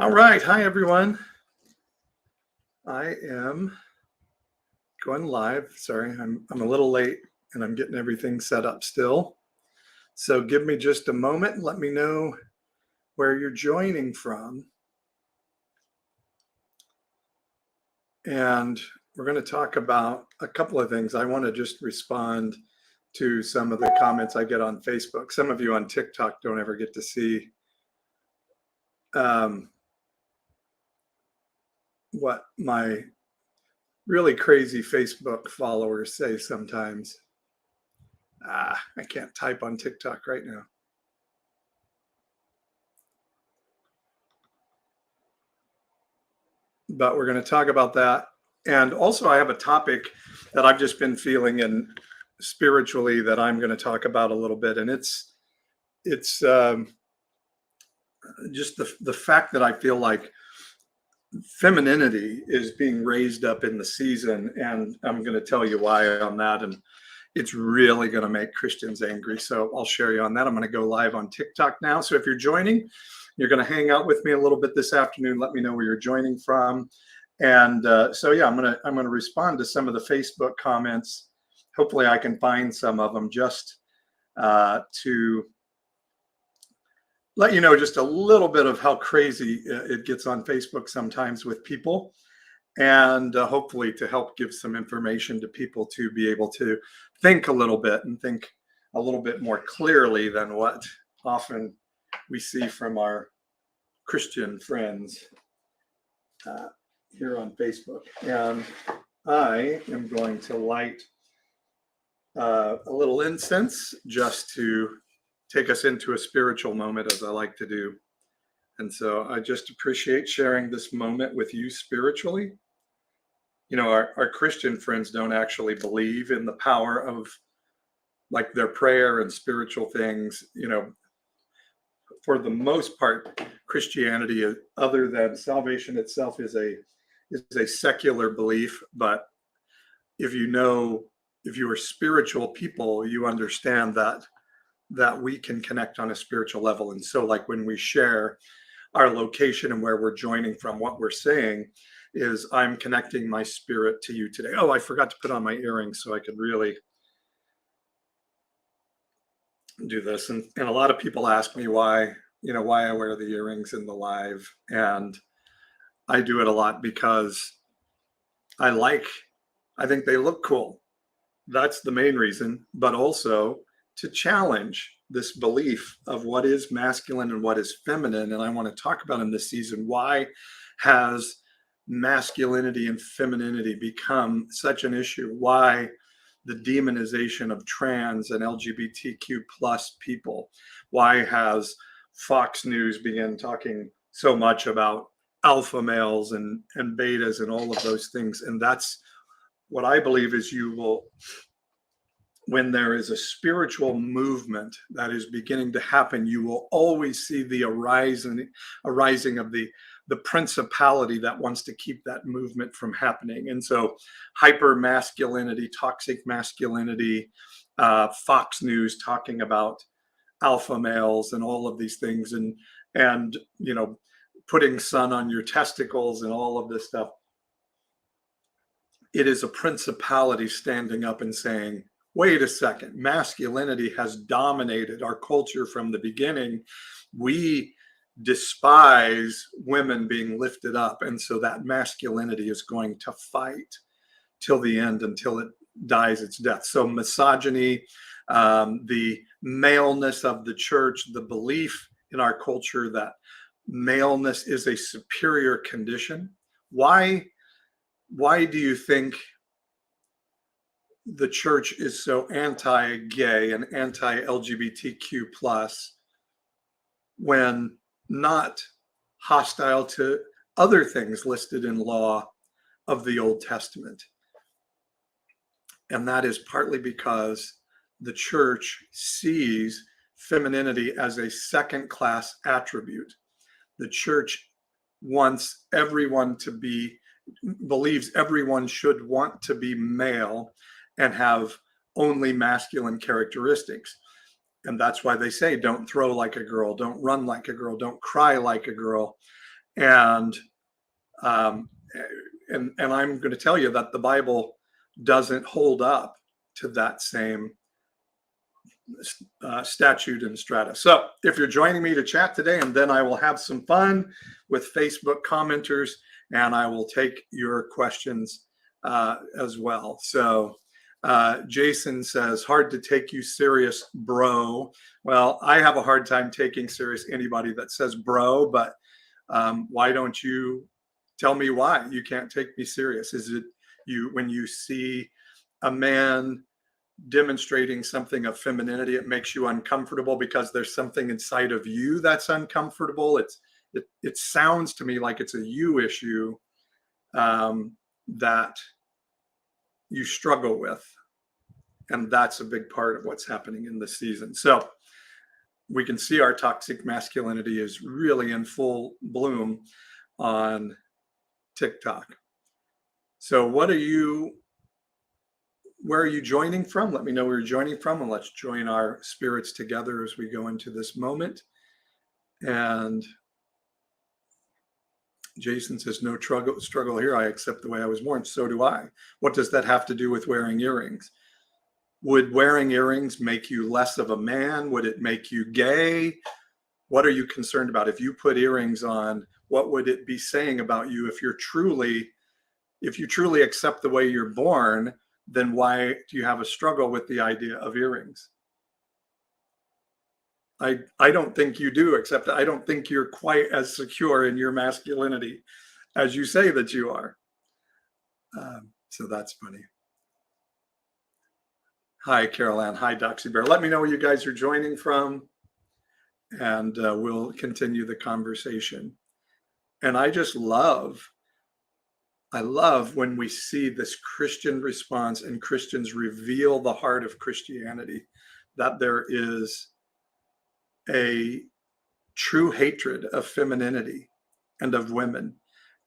All right. Hi, everyone. I am going live. Sorry, I'm a little late and I'm getting everything set up still. So give me just a moment and let me know where you're joining from. And we're going to talk about a couple of things. I want to just respond to some of the comments I get on Facebook. Some of you on TikTok don't ever get to see what my really crazy Facebook followers say sometimes. I can't type on TikTok right now. But we're going to talk about that. And also I have a topic that I've just been feeling in spiritually that I'm going to talk about a little bit. And it's just the fact that I feel like femininity is being raised up in the season. And I'm going to tell you why on that. And it's really going to make Christians angry. So I'll share you on that. I'm going to go live on TikTok now. So if you're joining, you're going to hang out with me a little bit this afternoon. Let me know where you're joining from. And so, yeah, I'm going to respond to some of the Facebook comments. Hopefully I can find some of them just to let you know just a little bit of how crazy it gets on Facebook sometimes with people. And hopefully to help give some information to people to be able to think a little bit and think a little bit more clearly than what often we see from our Christian friends here on Facebook. And I am going to light a little incense just to take us into a spiritual moment, as I like to do. And so I just appreciate sharing this moment with you spiritually. You know, our Christian friends don't actually believe in the power of like their prayer and spiritual things. You know, for the most part, Christianity, other than salvation itself, is a secular belief. But if you are spiritual people, you understand that we can connect on a spiritual level. And so like when we share our location and where we're joining from, what we're saying is I'm connecting my spirit to you today. Oh, I forgot to put on my earrings so I could really do this. And a lot of people ask me why I wear the earrings in the live. And I do it a lot because I think they look cool. That's the main reason, but also to challenge this belief of what is masculine and what is feminine. And I want to talk about in this season, why has masculinity and femininity become such an issue? Why the demonization of trans and LGBTQ plus people? Why has Fox News begun talking so much about alpha males and betas and all of those things? And that's what I believe is when there is a spiritual movement that is beginning to happen, you will always see the arising of the principality that wants to keep that movement from happening. And so hyper masculinity, toxic masculinity, Fox News talking about alpha males and all of these things, and you know, putting sun on your testicles and all of this stuff. It is a principality standing up and saying, wait a second, masculinity has dominated our culture from the beginning. We despise women being lifted up. And so that masculinity is going to fight till the end, until it dies its death. So misogyny, the maleness of the church, the belief in our culture that maleness is a superior condition. Why do you think the church is so anti-gay and anti-LGBTQ plus when not hostile to other things listed in law of the Old Testament? And that is partly because the church sees femininity as a second-class attribute. The church believes everyone should want to be male and have only masculine characteristics. And that's why they say, don't throw like a girl, don't run like a girl, don't cry like a girl. And um, and I'm going to tell you that the Bible doesn't hold up to that same statute and strata. So if you're joining me to chat today, and then I will have some fun with Facebook commenters, and I will take your questions as well. So Jason says, hard to take you serious, bro. Well, I have a hard time taking serious anybody that says bro, but why don't you tell me why you can't take me serious? Is it you when you see a man demonstrating something of femininity, it makes you uncomfortable because there's something inside of you that's uncomfortable? It sounds to me like it's a you issue that you struggle with, and that's a big part of what's happening in this season. So we can see our toxic masculinity is really in full bloom on TikTok. So where are you joining from? Let me know where you're joining from, and let's join our spirits together as we go into this moment. And Jason says, no struggle here. I accept the way I was born. So do I. What does that have to do with wearing earrings? Would wearing earrings make you less of a man? Would it make you gay? What are you concerned about? If you put earrings on, what would it be saying about you? If you truly accept the way you're born, then why do you have a struggle with the idea of earrings? I don't think you do, except I don't think you're quite as secure in your masculinity as you say that you are. So that's funny. Hi, Carol Ann. Hi, Doxy Bear. Let me know where you guys are joining from, and we'll continue the conversation. And I love when we see this Christian response and Christians reveal the heart of Christianity, that there is a true hatred of femininity and of women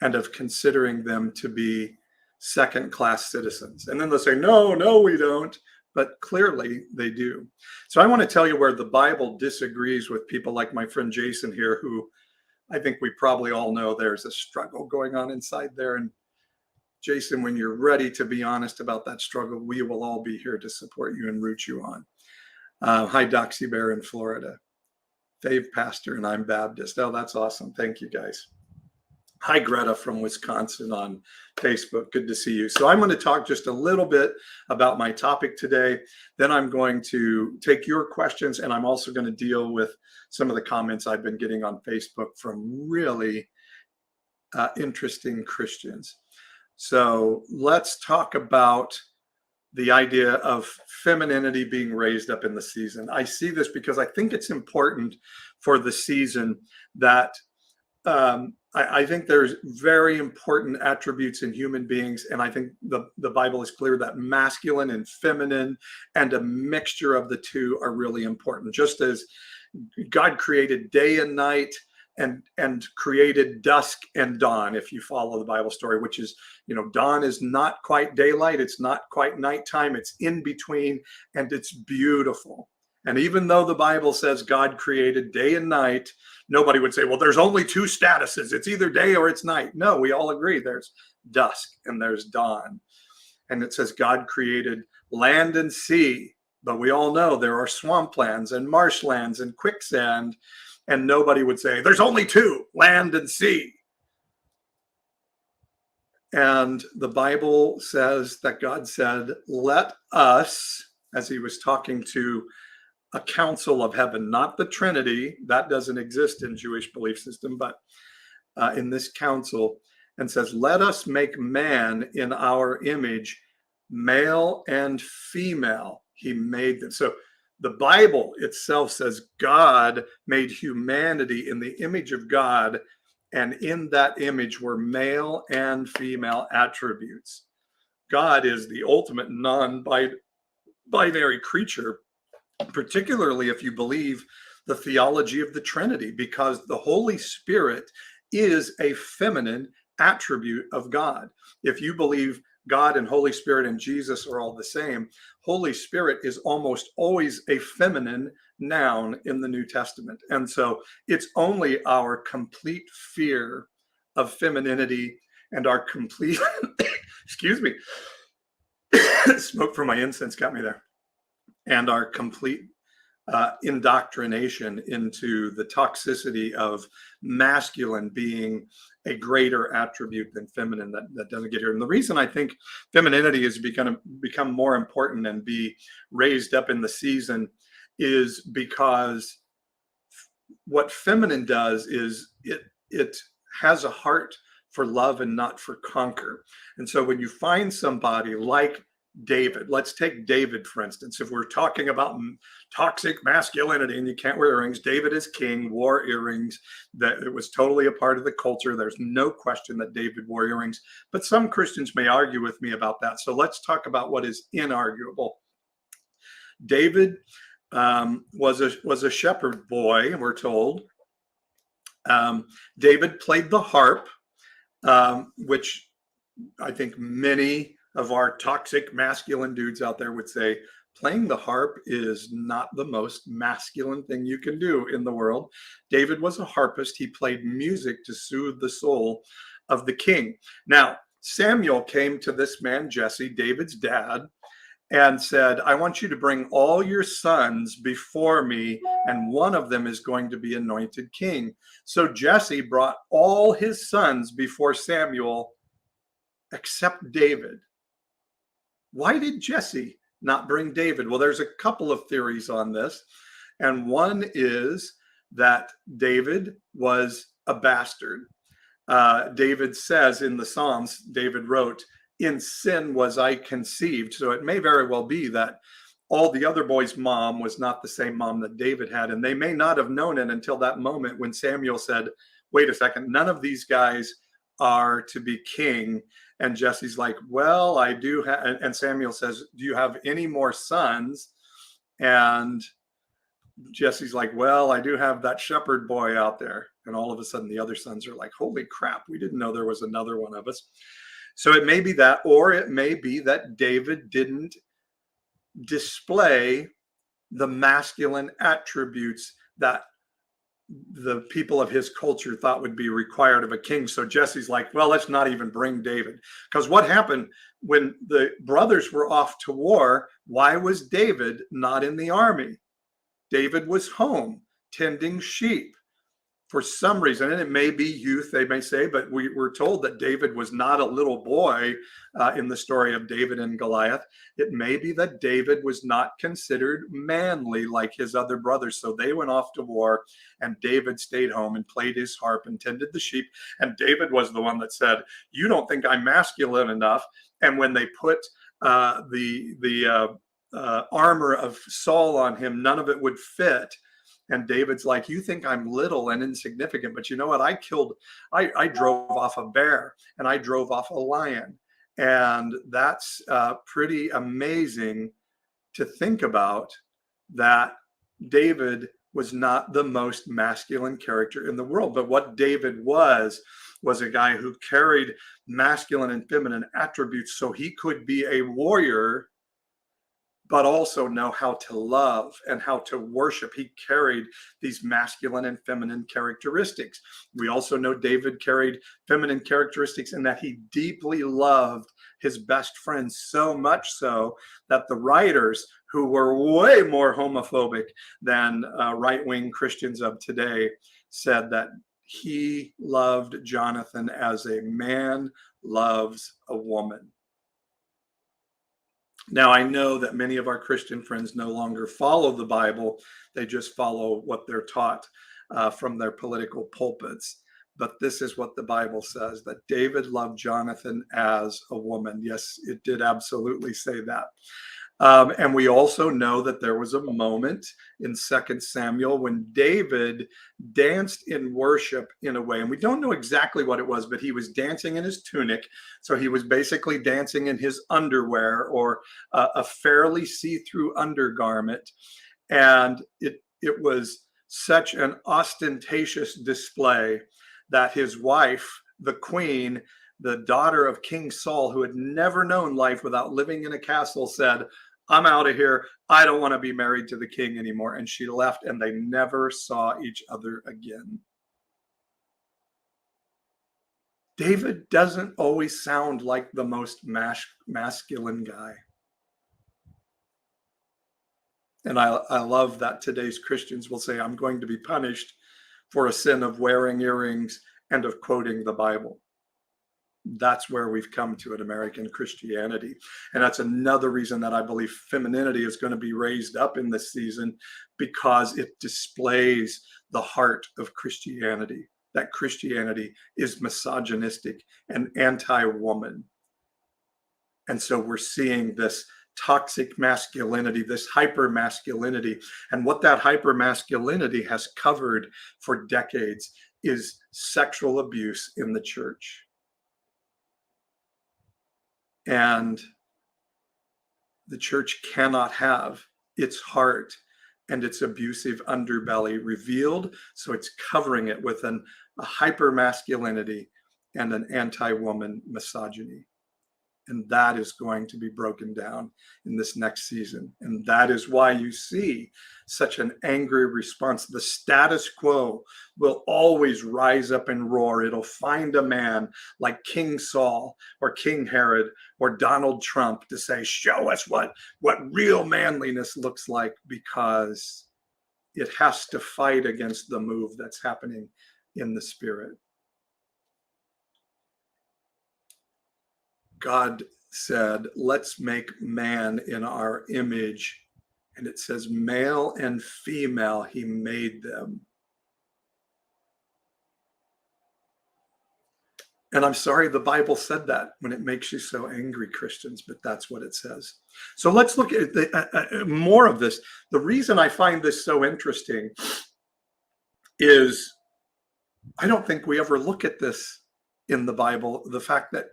and of considering them to be second-class citizens. And then they'll say, no, we don't. But clearly they do. So I want to tell you where the Bible disagrees with people like my friend Jason here, who I think we probably all know there's a struggle going on inside there. And Jason, when you're ready to be honest about that struggle, we will all be here to support you and root you on. Hi, Doxy Bear in Florida. Fave pastor, and I'm Baptist. Oh, that's awesome. Thank you, guys. Hi, Greta from Wisconsin on Facebook. Good to see you. So I'm going to talk just a little bit about my topic today. Then I'm going to take your questions, and I'm also going to deal with some of the comments I've been getting on Facebook from really interesting Christians. So let's talk about the idea of femininity being raised up in the season. I see this because I think it's important for the season that I think there's very important attributes in human beings. And I think the Bible is clear that masculine and feminine and a mixture of the two are really important. Just as God created day and night and created dusk and dawn, if you follow the Bible story, which is, dawn is not quite daylight, it's not quite nighttime, it's in between, and it's beautiful. And even though the Bible says God created day and night, nobody would say, well, there's only two statuses, it's either day or it's night. No, we all agree there's dusk and there's dawn. And it says God created land and sea, but we all know there are swamplands and marshlands and quicksand. And nobody would say, there's only two, land and sea. And the Bible says that God said, let us, as he was talking to a council of heaven, not the Trinity, that doesn't exist in Jewish belief system, but in this council, and says, let us make man in our image, male and female. He made them. So the Bible itself says God made humanity in the image of God, and in that image were male and female attributes. God is the ultimate non-binary creature, particularly if you believe the theology of the Trinity, because the Holy Spirit is a feminine attribute of God. If you believe God and Holy Spirit and Jesus are all the same, Holy Spirit is almost always a feminine noun in the New Testament. And so it's only our complete fear of femininity and our complete, excuse me, smoke from my incense got me there, and our complete indoctrination into the toxicity of masculine being a greater attribute than feminine that doesn't get here. And the reason I think femininity has become more important and be raised up in the season is because what feminine does is it has a heart for love and not for conquer. And so when you find somebody like David, let's take David, for instance. If we're talking about toxic masculinity and you can't wear earrings, David is king, wore earrings, that it was totally a part of the culture. There's no question that David wore earrings, but some Christians may argue with me about that. So let's talk about what is inarguable. David was a shepherd boy, we're told. David played the harp, which I think many of our toxic masculine dudes out there would say playing the harp is not the most masculine thing you can do in the world. David was a harpist. He played music to soothe the soul of the king. Now, Samuel came to this man, Jesse, David's dad, and said, I want you to bring all your sons before me, and one of them is going to be anointed king. So Jesse brought all his sons before Samuel except David. Why did Jesse not bring David? Well, there's a couple of theories on this. And one is that David was a bastard. David says in the Psalms, David wrote, in sin was I conceived. So it may very well be that all the other boys' mom was not the same mom that David had. And they may not have known it until that moment when Samuel said, wait a second, none of these guys are to be king. And Jesse's like, well, I do have, and Samuel says, do you have any more sons? And Jesse's like, well, I do have that shepherd boy out there. And all of a sudden the other sons are like, holy crap, we didn't know there was another one of us. So it may be that, or it may be that David didn't display the masculine attributes that the people of his culture thought would be required of a king. So Jesse's like, well, let's not even bring David. Because what happened when the brothers were off to war? Why was David not in the army? David was home tending sheep. For some reason, and it may be youth, they may say, but we were told that David was not a little boy in the story of David and Goliath. It may be that David was not considered manly like his other brothers. So they went off to war and David stayed home and played his harp and tended the sheep. And David was the one that said, you don't think I'm masculine enough. And when they put the armor of Saul on him, none of it would fit. And David's like, you think I'm little and insignificant, but you know what? I drove off a bear and I drove off a lion. And that's pretty amazing to think about, that David was not the most masculine character in the world. But what David was a guy who carried masculine and feminine attributes so he could be a warrior, but also know how to love and how to worship. He carried these masculine and feminine characteristics. We also know David carried feminine characteristics in that he deeply loved his best friend, so much so that the writers, who were way more homophobic than right-wing Christians of today, said that he loved Jonathan as a man loves a woman. Now, I know that many of our Christian friends no longer follow the Bible. They just follow what they're taught from their political pulpits. But this is what the Bible says, that David loved Jonathan as a woman. Yes, it did absolutely say that. And we also know that there was a moment in 2 Samuel when David danced in worship in a way, and we don't know exactly what it was, but he was dancing in his tunic. So he was basically dancing in his underwear, or a fairly see-through undergarment. And it was such an ostentatious display that his wife, the queen, the daughter of King Saul, who had never known life without living in a castle, said, I'm out of here. I don't want to be married to the king anymore. And she left, and they never saw each other again. David doesn't always sound like the most masculine guy. And I love that today's Christians will say, I'm going to be punished for a sin of wearing earrings and of quoting the Bible. That's where we've come to in American Christianity. And that's another reason that I believe femininity is going to be raised up in this season, because it displays the heart of Christianity, that Christianity is misogynistic and anti-woman. And so we're seeing this toxic masculinity, this hyper masculinity. And what that hyper masculinity has covered for decades is sexual abuse in the church. And the church cannot have its heart and its abusive underbelly revealed. So it's covering it with a hyper masculinity and an anti-woman misogyny. And that is going to be broken down in this next season. And that is why you see such an angry response. The status quo will always rise up and roar. It'll find a man like King Saul or King Herod or Donald Trump to say, show us what real manliness looks like, because it has to fight against the move that's happening in the spirit. God said, let's make man in our image. And it says, male and female, he made them. And I'm sorry the Bible said that when it makes you so angry, Christians, but that's what it says. So let's look at more of this. The reason I find this so interesting is I don't think we ever look at this in the Bible, the fact that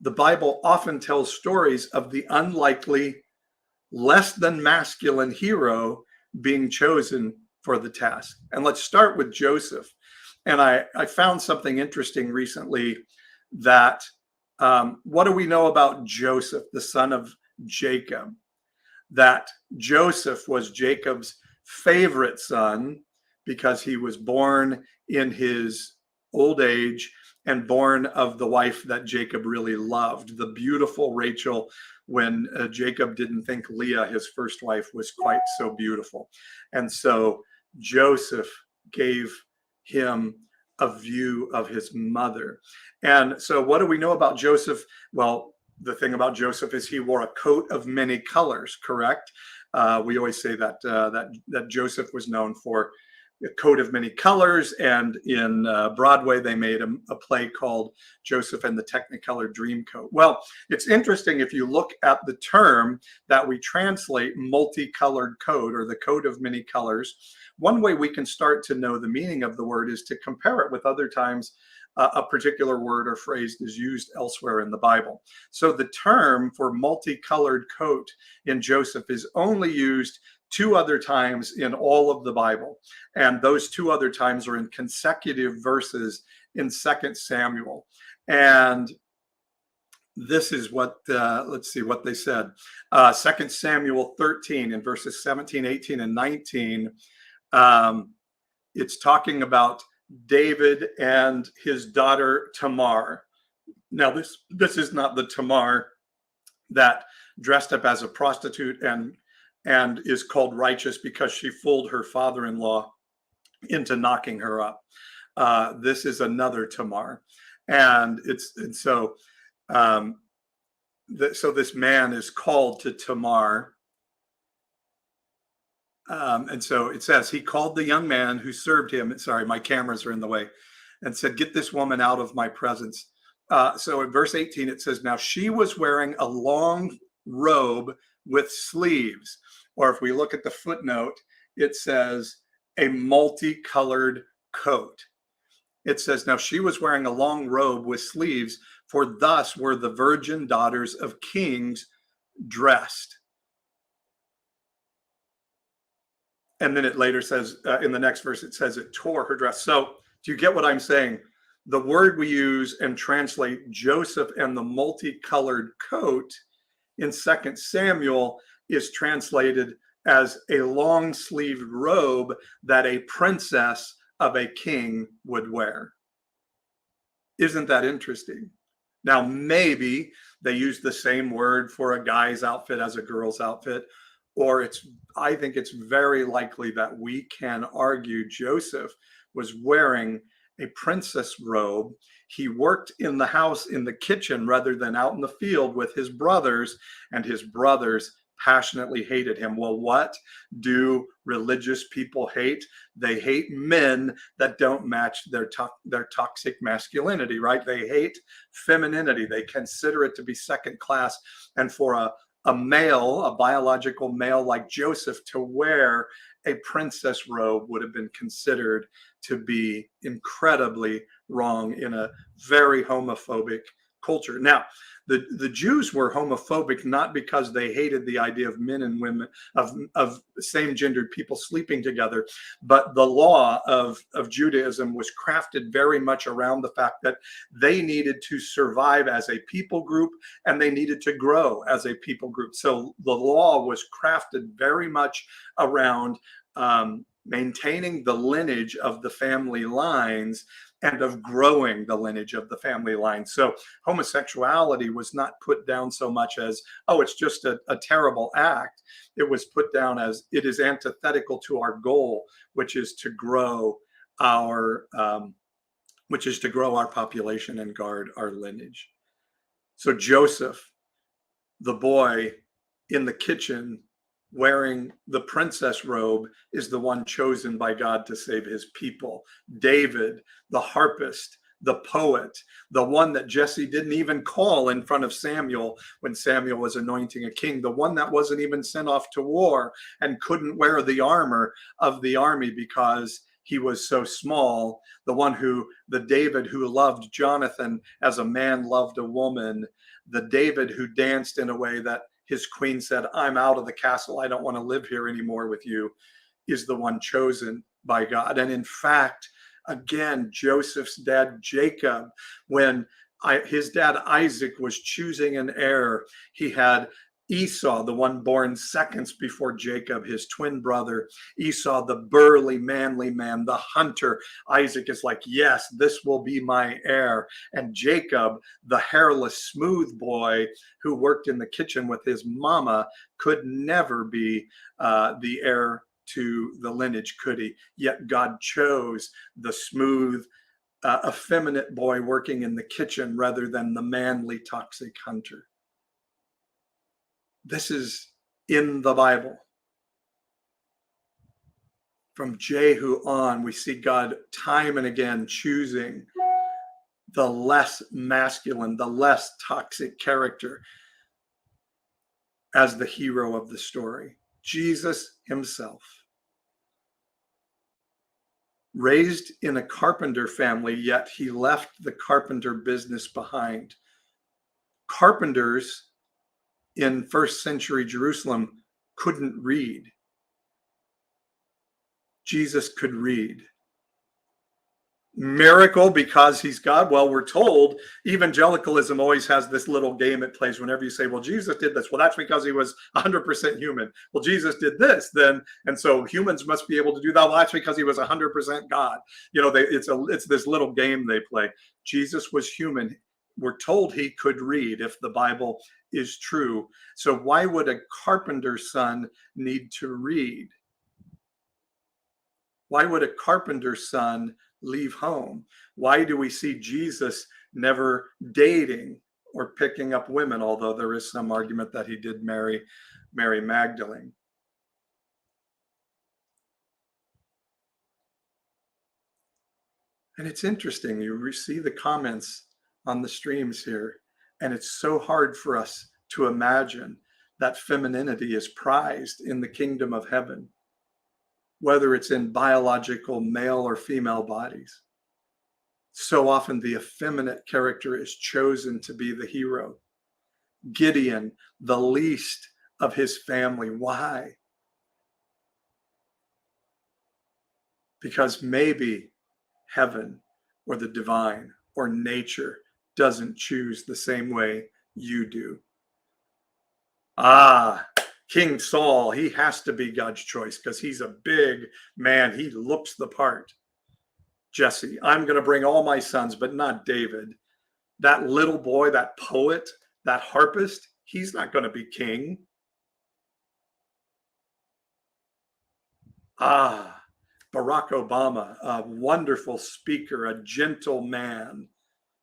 the Bible often tells stories of the unlikely, less than masculine hero being chosen for the task. And let's start with Joseph. And I found something interesting recently that what do we know about Joseph, the son of Jacob? That Joseph was Jacob's favorite son because he was born in his old age and born of the wife that Jacob really loved, the beautiful Rachel, when Jacob didn't think Leah, his first wife, was quite so beautiful. And so Joseph gave him a view of his mother. And so what do we know about Joseph? Well, the thing about Joseph is he wore a coat of many colors, correct? We always say that that Joseph was known for a coat of many colors, and in Broadway they made a play called Joseph and the Technicolor Dreamcoat. Well, it's interesting if you look at the term that we translate multicolored coat or the coat of many colors. One way we can start to know the meaning of the word is to compare it with other times a particular word or phrase is used elsewhere in the Bible. So the term for multicolored coat in Joseph is only used 2 other times in all of the Bible. And those 2 other times are in consecutive verses in 2 Samuel. And this is what, let's see what they said. 2 Samuel 13 in verses 17, 18, and 19. It's talking about David and his daughter Tamar. Now, this is not the Tamar that dressed up as a prostitute and is called righteous because she fooled her father-in-law into knocking her up. This is another Tamar, and so this man is called to Tamar. And so it says, he called the young man who served him. Sorry, my cameras are in the way. And said, get this woman out of my presence. So in verse 18, it says, now she was wearing a long robe with sleeves. Or if we look at the footnote, it says a multicolored coat. It says, now she was wearing a long robe with sleeves, for thus were the virgin daughters of kings dressed. And then it later says, in the next verse, it says it tore her dress. So do you get what I'm saying? The word we use and translate Joseph and the multicolored coat in 2 Samuel is translated as a long-sleeved robe that a princess of a king would wear. Isn't that interesting? Now, maybe they use the same word for a guy's outfit as a girl's outfit, or I think it's very likely that we can argue Joseph was wearing a princess robe. He worked in the house, in the kitchen, rather than out in the field with his brothers, and his brothers passionately hated him. Well, what do religious people hate? They hate men that don't match their toxic masculinity, right? They hate femininity. They consider it to be second class. And for a male, a biological male like Joseph, to wear a princess robe would have been considered to be incredibly wrong in a very homophobic culture. Now, the Jews were homophobic not because they hated the idea of men and women, of same-gendered people sleeping together, but the law of Judaism was crafted very much around the fact that they needed to survive as a people group and they needed to grow as a people group. So the law was crafted very much around maintaining the lineage of the family lines and of growing the lineage of the family line. So homosexuality was not put down so much as, oh, it's just a terrible act. It was put down as it is antithetical to our goal, which is to grow our population and guard our lineage. So Joseph, the boy in the kitchen wearing the princess robe, is the one chosen by God to save his people. David, the harpist, the poet, the one that Jesse didn't even call in front of Samuel when Samuel was anointing a king, the one that wasn't even sent off to war and couldn't wear the armor of the army because he was so small, the David who loved Jonathan as a man loved a woman, the David who danced in a way that his queen said, I'm out of the castle, I don't want to live here anymore with you, is the one chosen by God. And in fact, again, Joseph's dad, Jacob, when his dad, Isaac, was choosing an heir, he had Esau, the one born seconds before Jacob, his twin brother. Esau, the burly, manly man, the hunter. Isaac is like, yes, this will be my heir. And Jacob, the hairless, smooth boy who worked in the kitchen with his mama, could never be the heir to the lineage, could he? Yet God chose the smooth, effeminate boy working in the kitchen rather than the manly, toxic hunter. This is in the Bible. From Jehu on, we see God time and again choosing the less masculine, the less toxic character as the hero of the story. Jesus himself, raised in a carpenter family, yet he left the carpenter business behind. Carpenters in first century Jerusalem couldn't read. Jesus could read. Miracle because he's God? Well, we're told evangelicalism always has this little game it plays whenever you say, well, Jesus did this. Well, that's because he was 100% human. Well, Jesus did this then, and so humans must be able to do that. Well, that's because he was 100% God. You know, it's this little game they play. Jesus was human. We're told he could read if the Bible is true. So why would a carpenter's son need to read? Why would a carpenter's son leave home? Why do we see Jesus never dating or picking up women, although there is some argument that he did marry Mary Magdalene? And it's interesting, you see the comments on the streams here, and it's so hard for us to imagine that femininity is prized in the kingdom of heaven, whether it's in biological male or female bodies. So often the effeminate character is chosen to be the hero. Gideon, the least of his family. Why? Because maybe heaven or the divine or nature doesn't choose the same way you do. King Saul, he has to be God's choice because he's a big man. He looks the part. Jesse. I'm going to bring all my sons, but not David. That little boy, that poet, that harpist, he's not going to be king. Ah, Barack Obama, a wonderful speaker, a gentle man.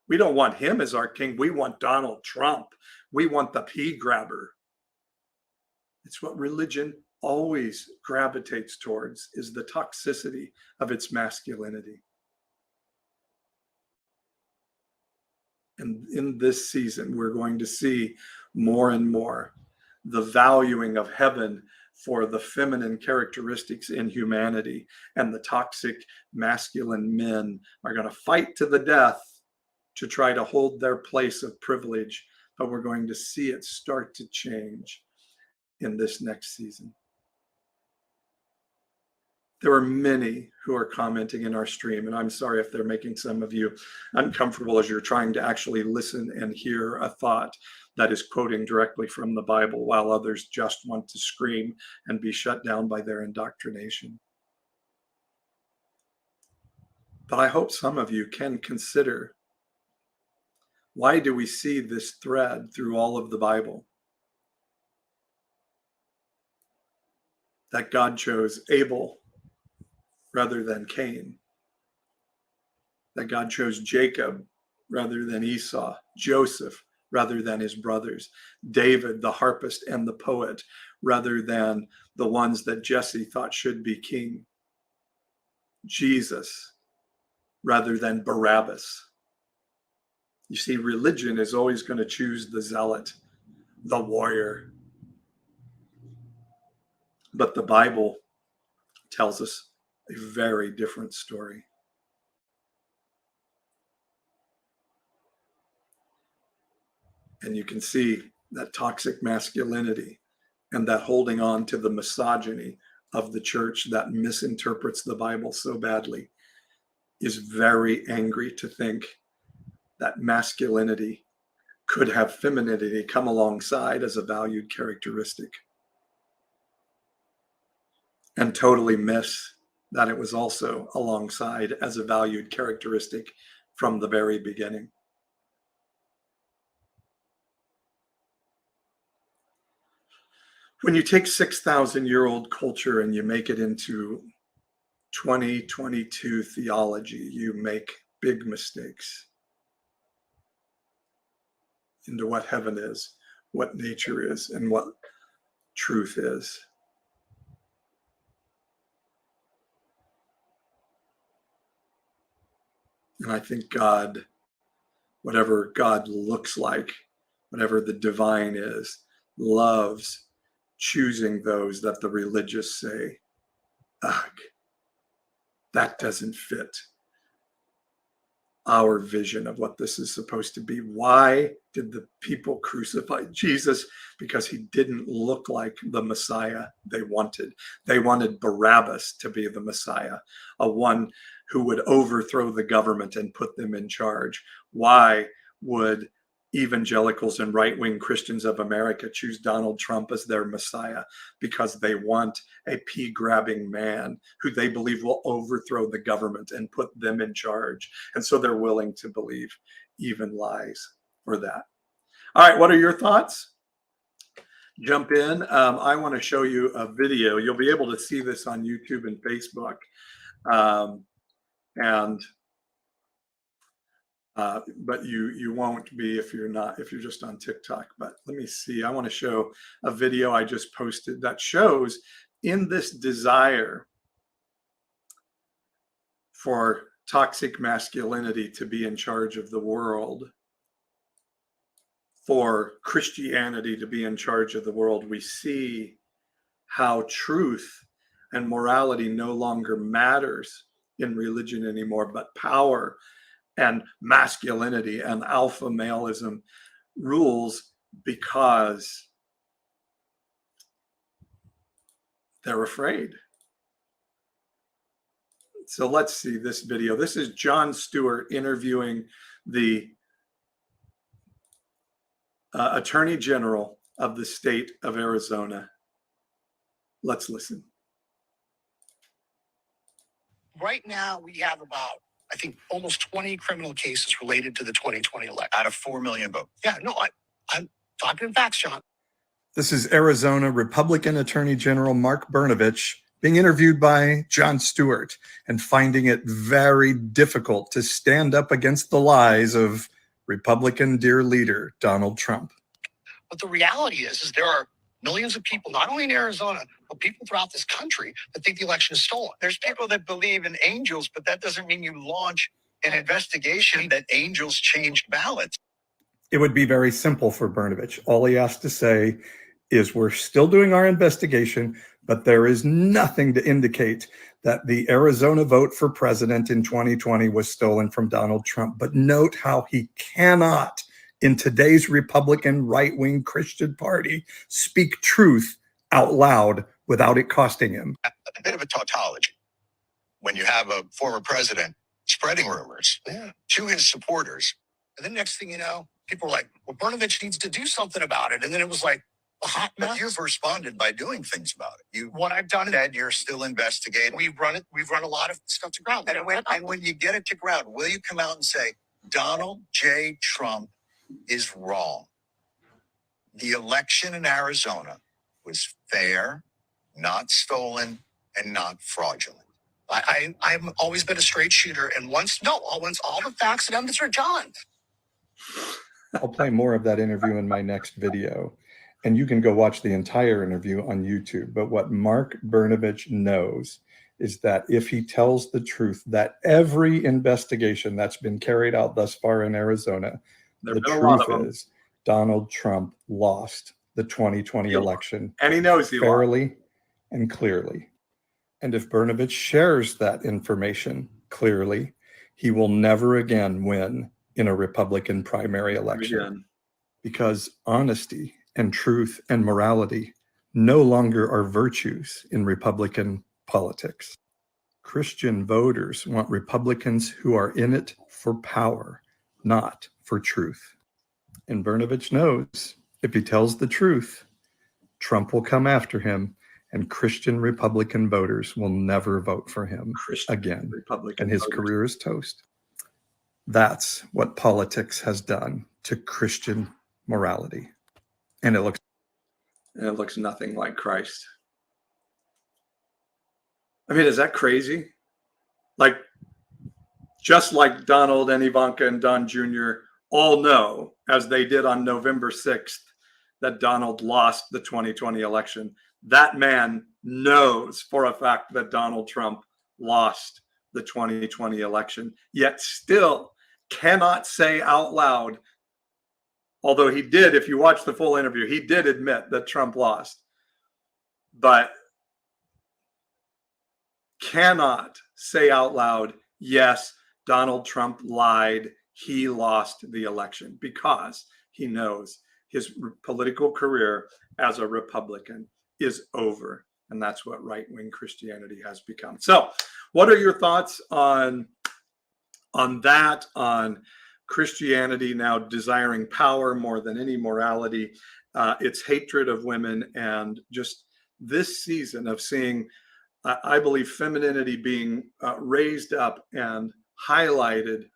We don't want him as our king. We want Donald Trump. We want the pea grabber. It's what religion always gravitates towards, is the toxicity of its masculinity. And in this season, we're going to see more and more the valuing of heaven for the feminine characteristics in humanity. And the toxic masculine men are going to fight to the death to try to hold their place of privilege. But we're going to see it start to change in this next season. There are many who are commenting in our stream, and I'm sorry if they're making some of you uncomfortable as you're trying to actually listen and hear a thought that is quoting directly from the Bible, while others just want to scream and be shut down by their indoctrination. But I hope some of you can consider, why do we see this thread through all of the Bible? That God chose Abel rather than Cain. That God chose Jacob rather than Esau, Joseph rather than his brothers, David, the harpist and the poet, rather than the ones that Jesse thought should be king, Jesus rather than Barabbas. You see, religion is always going to choose the zealot, the warrior. But the Bible tells us a very different story. And you can see that toxic masculinity and that holding on to the misogyny of the church that misinterprets the Bible so badly is very angry to think that masculinity could have femininity come alongside as a valued characteristic, and totally miss that it was also alongside as a valued characteristic from the very beginning. When you take 6,000-year-old culture and you make it into 2022 theology, you make big mistakes into what heaven is, what nature is, and what truth is. And I think God, whatever God looks like, whatever the divine is, loves choosing those that the religious say, ugh, that doesn't fit our vision of what this is supposed to be. Why did the people crucify Jesus? Because he didn't look like the Messiah they wanted. They wanted Barabbas to be the Messiah, a one who would overthrow the government and put them in charge. Why would evangelicals and right-wing Christians of America choose Donald Trump as their Messiah? Because they want a pea-grabbing man who they believe will overthrow the government and put them in charge. And so they're willing to believe even lies for that. All right, what are your thoughts? Jump in. I want to show you a video. You'll be able to see this on YouTube and Facebook. But you won't be if you're just on TikTok. But let me see. I want to show a video I just posted that shows, in this desire for toxic masculinity to be in charge of the world, for Christianity to be in charge of the world, we see how truth and morality no longer matters in religion anymore, but power and masculinity and alpha maleism rules, because they're afraid. So let's see this video. This is Jon Stewart interviewing the Attorney General of the state of Arizona. Let's listen. Right now, we have about I think, almost 20 criminal cases related to the 2020 election. Out of 4 million votes. Yeah, no, I'm talking facts, John. This is Arizona Republican Attorney General Mark Brnovich being interviewed by Jon Stewart and finding it very difficult to stand up against the lies of Republican dear leader Donald Trump. But the reality is there are millions of people, not only in Arizona, but people throughout this country that think the election is stolen. There's people that believe in angels, but that doesn't mean you launch an investigation that angels changed ballots. It would be very simple for Brnovich. All he has to say is we're still doing our investigation, but there is nothing to indicate that the Arizona vote for president in 2020 was stolen from Donald Trump. But note how he cannot, in today's Republican right-wing Christian party, speak truth out loud without it costing him. A bit of a tautology when you have a former president spreading rumors to his supporters. And then next thing you know, people were like, well, Brnovich needs to do something about it. And then it was like a hot mess. But you've responded by doing things about it. What I've done Said you're still investigating. We've run a lot of stuff to ground. And when you get it to ground, will you come out and say, Donald J. Trump is wrong? The election in Arizona was fair, not stolen, and not fraudulent. I've always been a straight shooter. And once all the facts and evidence are done. I'll play more of that interview in my next video, and you can go watch the entire interview on YouTube. But what Mark Brnovich knows is that if he tells the truth, that every investigation that's been carried out thus far in Arizona, the truth is Donald Trump lost the 2020 election, and he knows he fairly and clearly. And if Brnovich shares that information clearly, he will never again win in a Republican primary election, because honesty and truth and morality no longer are virtues in Republican politics. Christian voters want Republicans who are in it for power, not for truth. And Brnovich knows if he tells the truth, Trump will come after him, and Christian Republican voters will never vote for him again, and his career is toast. That's what politics has done to Christian morality. And it looks nothing like Christ. I mean, is that crazy? Like, just like Donald and Ivanka and Don Jr. all know, as they did on November 6th, that Donald lost the 2020 election. That man knows for a fact that Donald Trump lost the 2020 election, yet still cannot say out loud, although he did, if you watch the full interview, he did admit that Trump lost, but cannot say out loud, yes, Donald Trump lied, he lost the election, because he knows his political career as a Republican is over. And that's what right-wing Christianity has become. So what are your thoughts on that, on Christianity now desiring power more than any morality, its hatred of women, and just this season of seeing, I believe, femininity being raised up and highlighted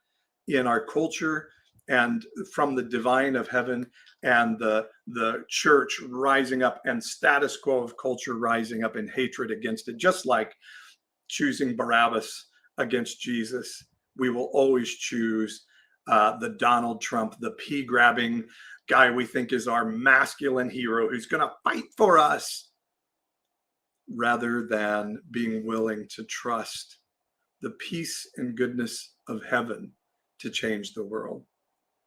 in our culture, and from the divine of heaven, and the church rising up, and status quo of culture rising up in hatred against it, just like choosing Barabbas against Jesus. We will always choose the Donald Trump, the pea-grabbing guy we think is our masculine hero who's going to fight for us, rather than being willing to trust the peace and goodness of heaven to change the world.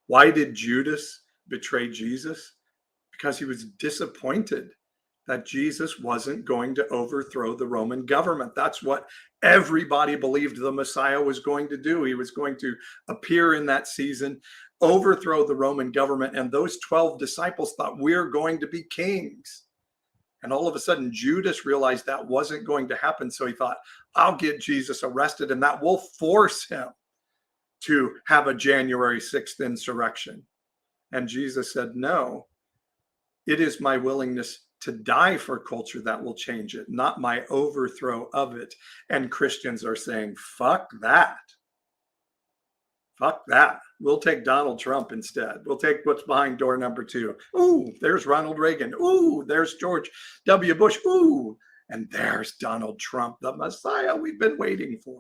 Why did Judas betray Jesus? Because he was disappointed that Jesus wasn't going to overthrow the Roman government. That's what everybody believed the Messiah was going to do. He was going to appear in that season, overthrow the Roman government, and those 12 disciples thought, we're going to be kings. And all of a sudden, Judas realized that wasn't going to happen. So he thought, I'll get Jesus arrested, and that will force him to have a January 6th insurrection. And Jesus said, no, it is my willingness to die for culture that will change it, not my overthrow of it. And Christians are saying, fuck that. Fuck that. We'll take Donald Trump instead. We'll take what's behind door number 2. Ooh, there's Ronald Reagan. Ooh, there's George W. Bush. Ooh, and there's Donald Trump, the Messiah we've been waiting for.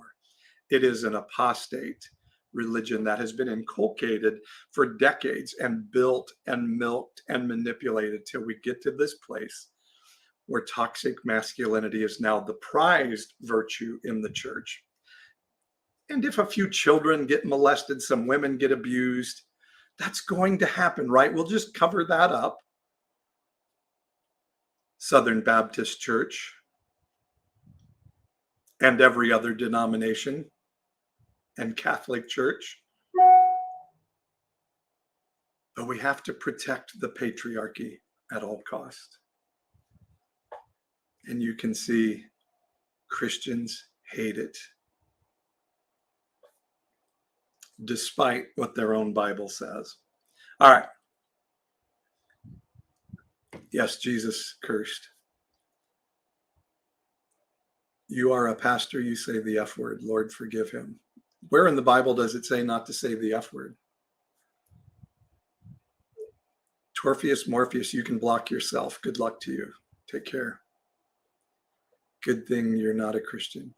It is an apostate religion that has been inculcated for decades and built and milked and manipulated till we get to this place where toxic masculinity is now the prized virtue in the church. And if a few children get molested, some women get abused, that's going to happen, right? We'll just cover that up. Southern Baptist Church and every other denomination and Catholic Church. But we have to protect the patriarchy at all costs. And you can see Christians hate it, despite what their own Bible says. All right. Yes, Jesus cursed. You are a pastor, you say the F word. Lord, forgive him. Where in the Bible does it say not to say the F word? Torpheus, Morpheus, you can block yourself. Good luck to you. Take care. Good thing you're not a Christian.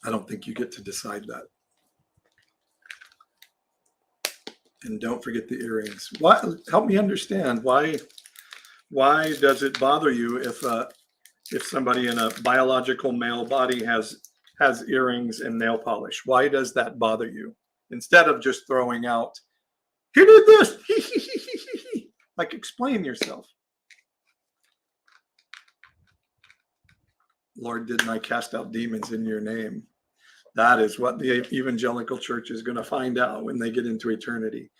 I don't think you get to decide that. And don't forget the earrings. What? Help me understand why does it bother you if somebody in a biological male body has earrings and nail polish? Why does that bother you? Instead of just throwing out, he did this. Like, explain yourself. Lord, didn't I cast out demons in your name? That is what the evangelical church is going to find out when they get into eternity.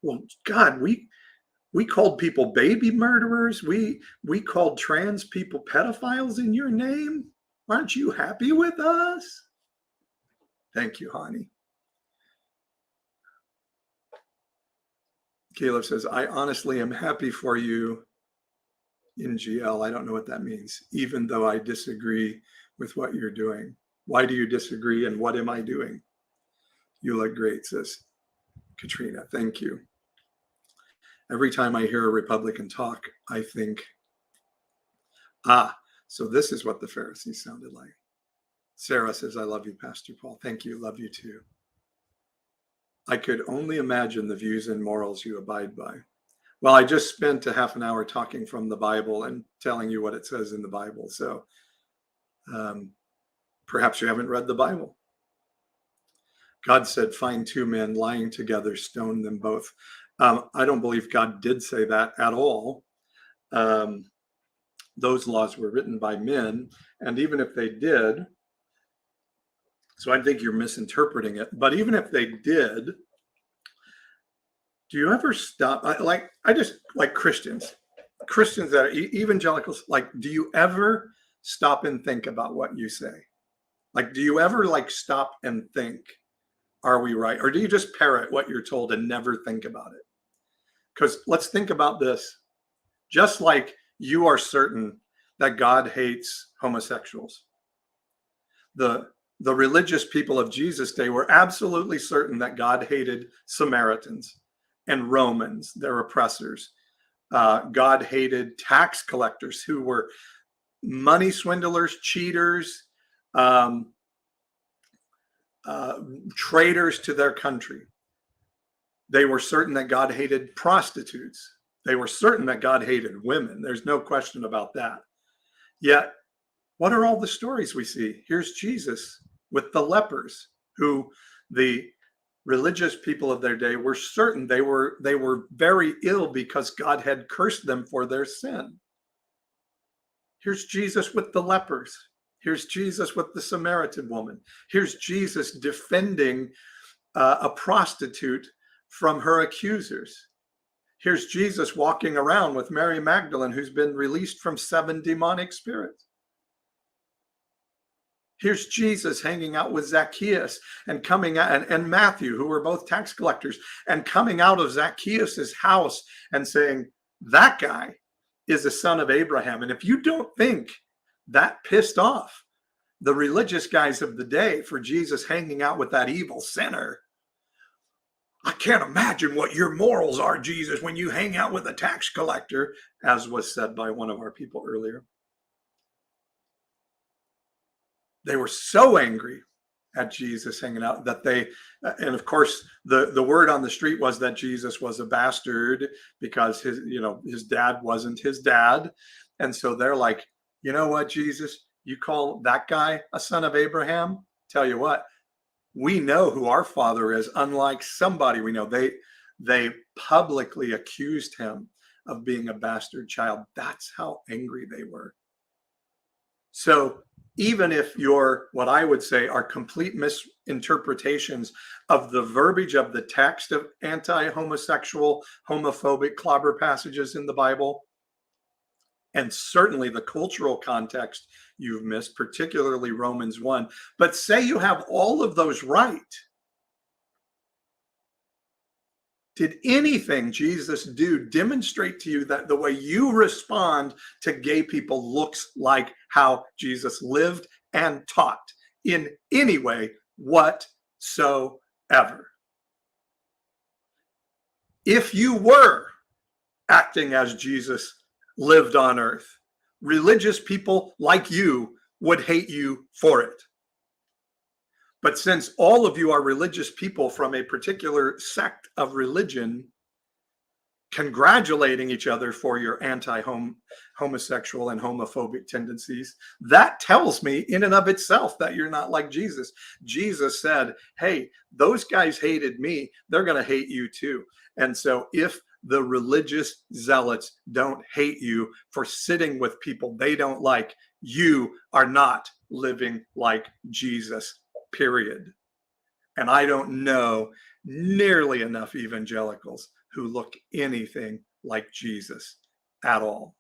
Well, God, we called people baby murderers. We called trans people pedophiles in your name. Aren't you happy with us? Thank you, honey. Caleb says, I honestly am happy for you in GL. I don't know what that means, even though I disagree with what you're doing. Why do you disagree and what am I doing? You look great, says Katrina. Thank you. Every time I hear a Republican talk, I think, so this is what the Pharisees sounded like. Sarah says, I love you, Pastor Paul. Thank you. Love you too. I could only imagine the views and morals you abide by. Well, I just spent a half an hour talking from the Bible and telling you what it says in the Bible. So perhaps you haven't read the Bible. God said, find 2 men lying together, stone them both. I don't believe God did say that at all. Those laws were written by men. And even if they did, so I think you're misinterpreting it. But even if they did, do you ever stop? I just like Christians that are evangelicals, like, do you ever stop and think about what you say? Like, do you ever stop and think, are we right? Or do you just parrot what you're told and never think about it? Because let's think about this. Just like you are certain that God hates homosexuals, the religious people of Jesus' day were absolutely certain that God hated Samaritans and Romans, their oppressors. God hated tax collectors who were money swindlers, cheaters, traitors to their country. They were certain that God hated prostitutes. They were certain that God hated women. There's no question about that. Yet, what are all the stories we see? Here's Jesus with the lepers, who the religious people of their day were certain they were very ill because God had cursed them for their sin. Here's Jesus with the lepers. Here's Jesus with the Samaritan woman. Here's Jesus defending a prostitute from her accusers. Here's Jesus walking around with Mary Magdalene, who's been released from 7 demonic spirits. Here's Jesus hanging out with Zacchaeus and coming out, and Matthew, who were both tax collectors, and coming out of Zacchaeus's house and saying, that guy is a son of Abraham. And if you don't think that pissed off the religious guys of the day for Jesus hanging out with that evil sinner. I can't imagine what your morals are, Jesus, when you hang out with a tax collector, as was said by one of our people earlier. They were so angry at Jesus hanging out that they, and of course, the word on the street was that Jesus was a bastard because his dad wasn't his dad. And so they're like, you know what, Jesus, you call that guy a son of Abraham? Tell you what, we know who our father is, unlike somebody we know. They publicly accused him of being a bastard child. That's how angry they were. So even if your, what I would say are complete misinterpretations of the verbiage of the text of anti-homosexual, homophobic clobber passages in the Bible, and certainly the cultural context you've missed, particularly Romans 1, but say you have all of those right. Did anything Jesus do demonstrate to you that the way you respond to gay people looks like how Jesus lived and taught in any way whatsoever? If you were acting as Jesus lived on earth, religious people like you would hate you for it. But since all of you are religious people from a particular sect of religion, congratulating each other for your anti-homosexual and homophobic tendencies, that tells me in and of itself that you're not like Jesus. Jesus said, hey, those guys hated me, they're going to hate you too. And so if the religious zealots don't hate you for sitting with people they don't like, you are not living like Jesus, period. And I don't know nearly enough evangelicals who look anything like Jesus at all.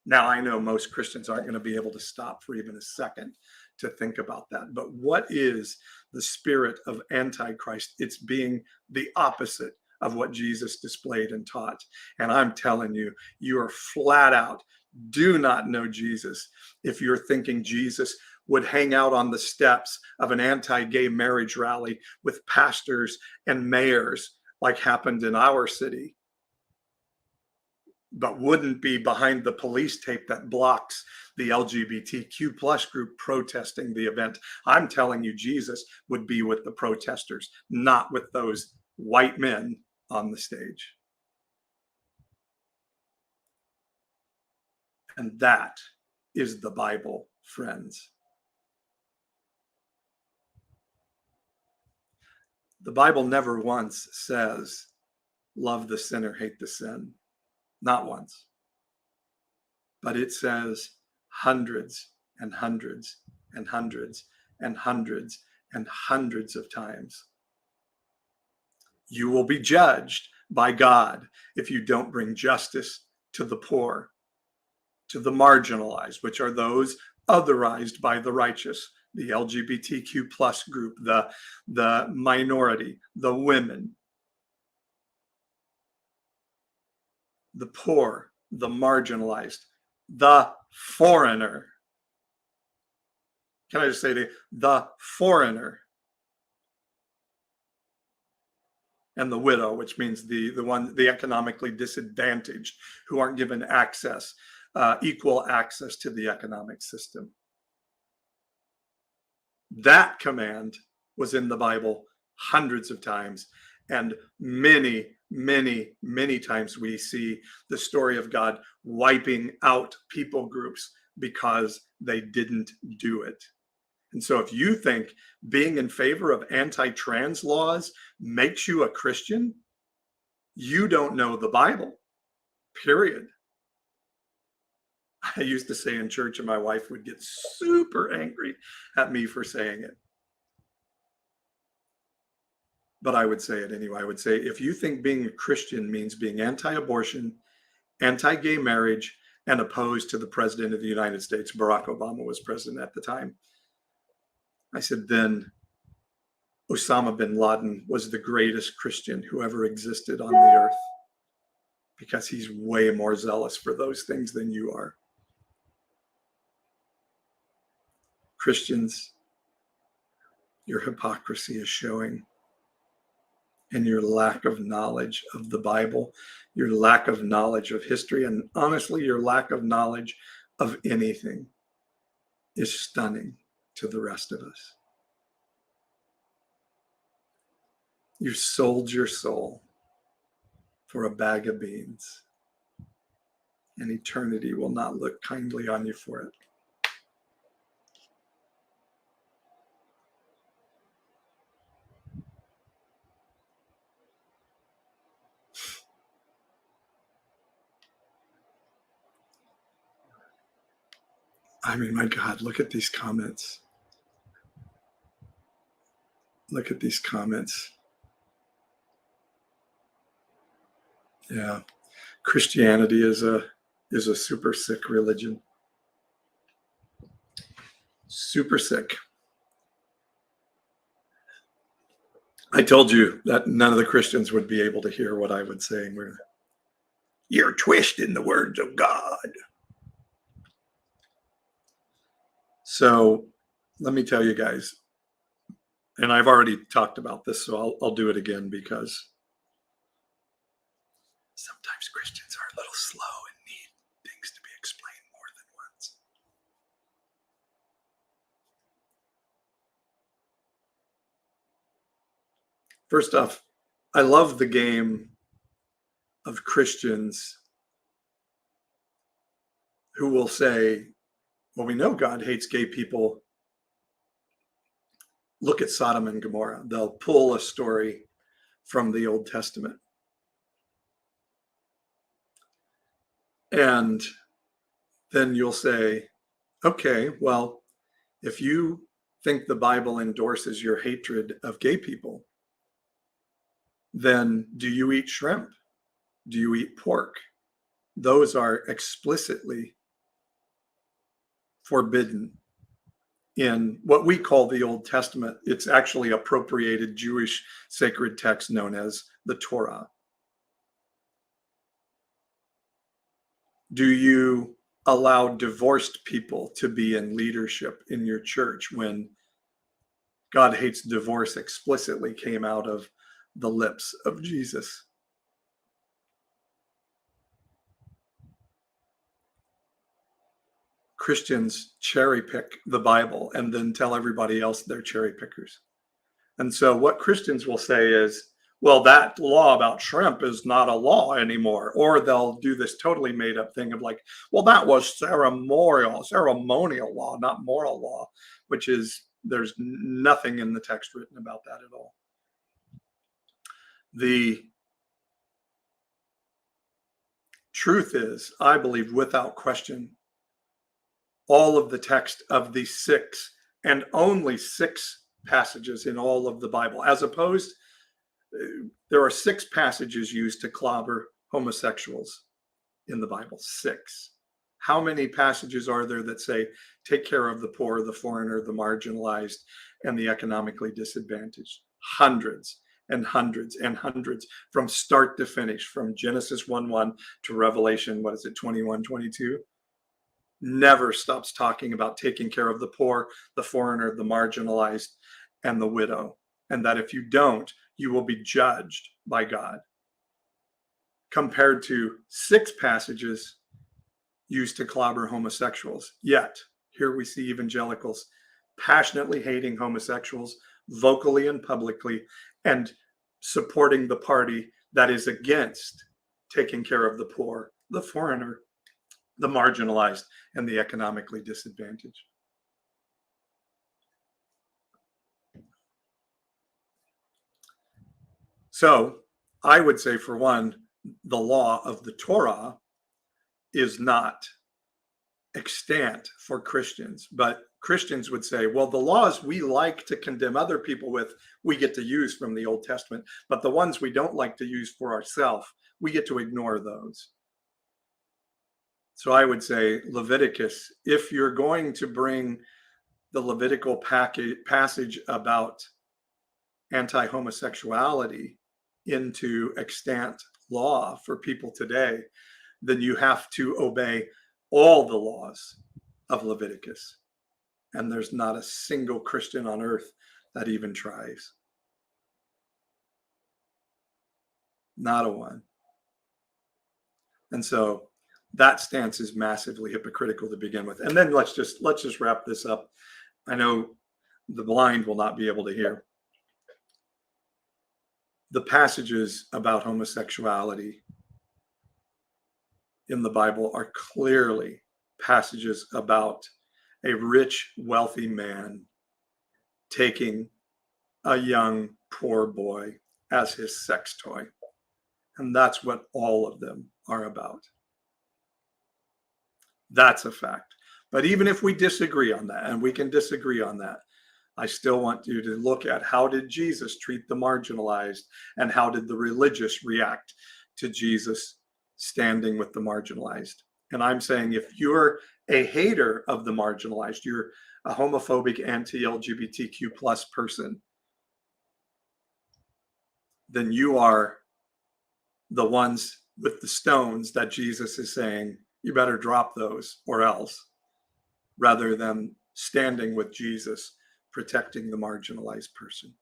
Now, I know most Christians aren't going to be able to stop for even a second to think about that. But what is the spirit of Antichrist? It's being the opposite of what Jesus displayed and taught. And I'm telling you, you are flat out do not know Jesus if you're thinking Jesus would hang out on the steps of an anti-gay marriage rally with pastors and mayors like happened in our city, but wouldn't be behind the police tape that blocks the LGBTQ plus group protesting the event. I'm telling you, Jesus would be with the protesters, not with those white men on the stage. And that is the Bible, friends. The Bible never once says, love the sinner, hate the sin. Not once. But it says hundreds and hundreds and hundreds and hundreds and hundreds of times. You will be judged by God if you don't bring justice to the poor, to the marginalized, which are those otherized by the righteous, the LGBTQ plus group, the minority, the women, the poor, the marginalized, the foreigner. Can I just say the foreigner? And the widow, which means the economically disadvantaged who aren't given access, equal access to the economic system. That command was in the Bible hundreds of times, and many, many, many times we see the story of God wiping out people groups because they didn't do it. And so if you think being in favor of anti-trans laws makes you a Christian, you don't know the Bible, period. I used to say in church, and my wife would get super angry at me for saying it. But I would say it anyway. I would say, if you think being a Christian means being anti-abortion, anti-gay marriage, and opposed to the president of the United States, Barack Obama was president at the time, I said, then Osama bin Laden was the greatest Christian who ever existed on the earth, because he's way more zealous for those things than you are. Christians, your hypocrisy is showing, and your lack of knowledge of the Bible, your lack of knowledge of history, and honestly, your lack of knowledge of anything is stunning to the rest of us. You sold your soul for a bag of beans, and eternity will not look kindly on you for it. I mean, my God, look at these comments. Look at these comments. Yeah. Christianity is a super sick religion. Super sick. I told you that none of the Christians would be able to hear what I would say. You're twisting the words of God. So let me tell you guys, and I've already talked about this, so I'll do it again, because sometimes Christians are a little slow and need things to be explained more than once. First off, I love the game of Christians who will say, well, we know God hates gay people. Look at Sodom and Gomorrah. They'll pull a story from the Old Testament. And then you'll say, okay, well, if you think the Bible endorses your hatred of gay people, then do you eat shrimp? Do you eat pork? Those are explicitly forbidden in what we call the Old Testament. It's actually appropriated Jewish sacred text known as the Torah. Do you allow divorced people to be in leadership in your church when God hates divorce explicitly came out of the lips of Jesus? Christians cherry pick the Bible and then tell everybody else they're cherry pickers. And so what Christians will say is, well, that law about shrimp is not a law anymore. Or they'll do this totally made up thing of like, well, that was ceremonial law, not moral law, which is, there's nothing in the text written about that at all. The truth is, I believe without question, all of the text of the 6 and only 6 passages in all of the Bible, as opposed, there are 6 passages used to clobber homosexuals in the Bible. 6. How many passages are there that say, take care of the poor, the foreigner, the marginalized, and the economically disadvantaged? Hundreds and hundreds and hundreds, from start to finish, from Genesis 1:1 to Revelation, 21:22. Never stops talking about taking care of the poor, the foreigner, the marginalized, and the widow. And that if you don't, you will be judged by God. Compared to 6 passages used to clobber homosexuals. Yet, here we see evangelicals passionately hating homosexuals, vocally and publicly, and supporting the party that is against taking care of the poor, the foreigner, the marginalized, and the economically disadvantaged. So I would say, for one, the law of the Torah is not extant for Christians, but Christians would say, well, the laws we like to condemn other people with, we get to use from the Old Testament, but the ones we don't like to use for ourselves, we get to ignore those. So I would say Leviticus, if you're going to bring the Levitical passage about anti-homosexuality into extant law for people today, then you have to obey all the laws of Leviticus. And there's not a single Christian on earth that even tries. Not a one. And so that stance is massively hypocritical to begin with. And then let's just wrap this up. I know the blind will not be able to hear. The passages about homosexuality in the Bible are clearly passages about a rich, wealthy man taking a young, poor boy as his sex toy. And that's what all of them are about. That's a fact. But even if we disagree on that, and we can disagree on that, I still want you to look at how did Jesus treat the marginalized, and how did the religious react to Jesus standing with the marginalized. And I'm saying if you're a hater of the marginalized, you're a homophobic, anti-LGBTQ plus person, then you are the ones with the stones that Jesus is saying, you better drop those or else, rather than standing with Jesus, protecting the marginalized person.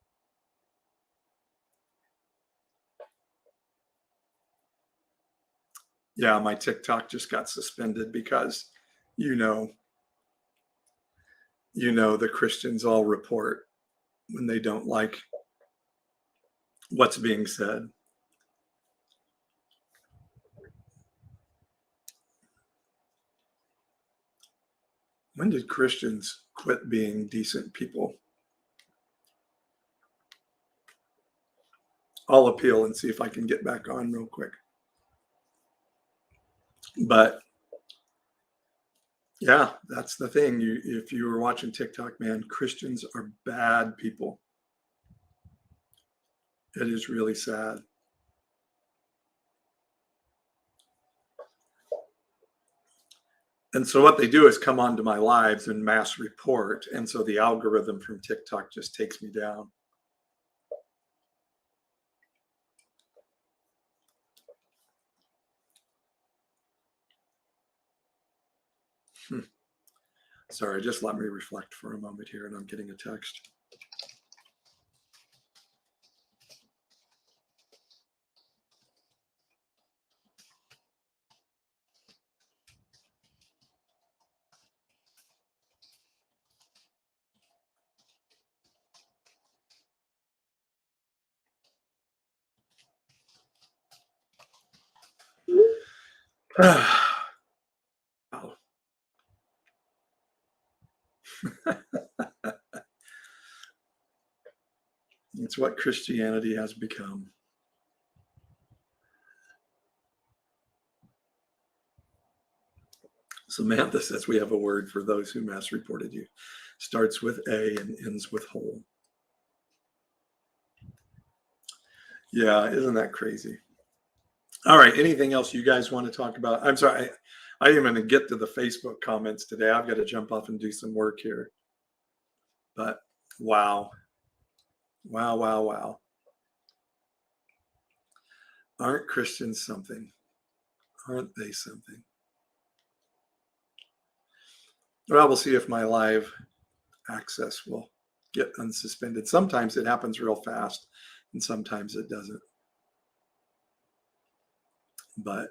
Yeah, my TikTok just got suspended because, you know, the Christians all report when they don't like what's being said. When did Christians quit being decent people? I'll appeal and see if I can get back on real quick. But yeah, that's the thing. If you were watching TikTok, man, Christians are bad people. It is really sad. And so what they do is come onto my lives and mass report. And so the algorithm from TikTok just takes me down. Sorry, just let me reflect for a moment here, and I'm getting a text. Wow. It's what Christianity has become. Samantha says we have a word for those who mass reported you. Starts with A and ends with whole. Yeah, isn't that crazy? All right, anything else you guys want to talk about? I'm sorry, I didn't even get to the Facebook comments today. I've got to jump off and do some work here. But wow. Wow, wow, wow. Aren't Christians something? Aren't they something? Well, we'll see if my live access will get unsuspended. Sometimes it happens real fast, and sometimes it doesn't. But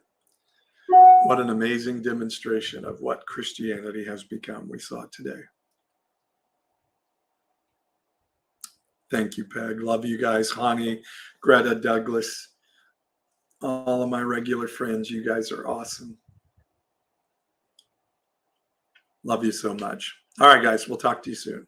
what an amazing demonstration of what Christianity has become we saw today. Thank you, Peg. Love you guys. Hani, Greta, Douglas, all of my regular friends. You guys are awesome. Love you so much. All right, guys, we'll talk to you soon.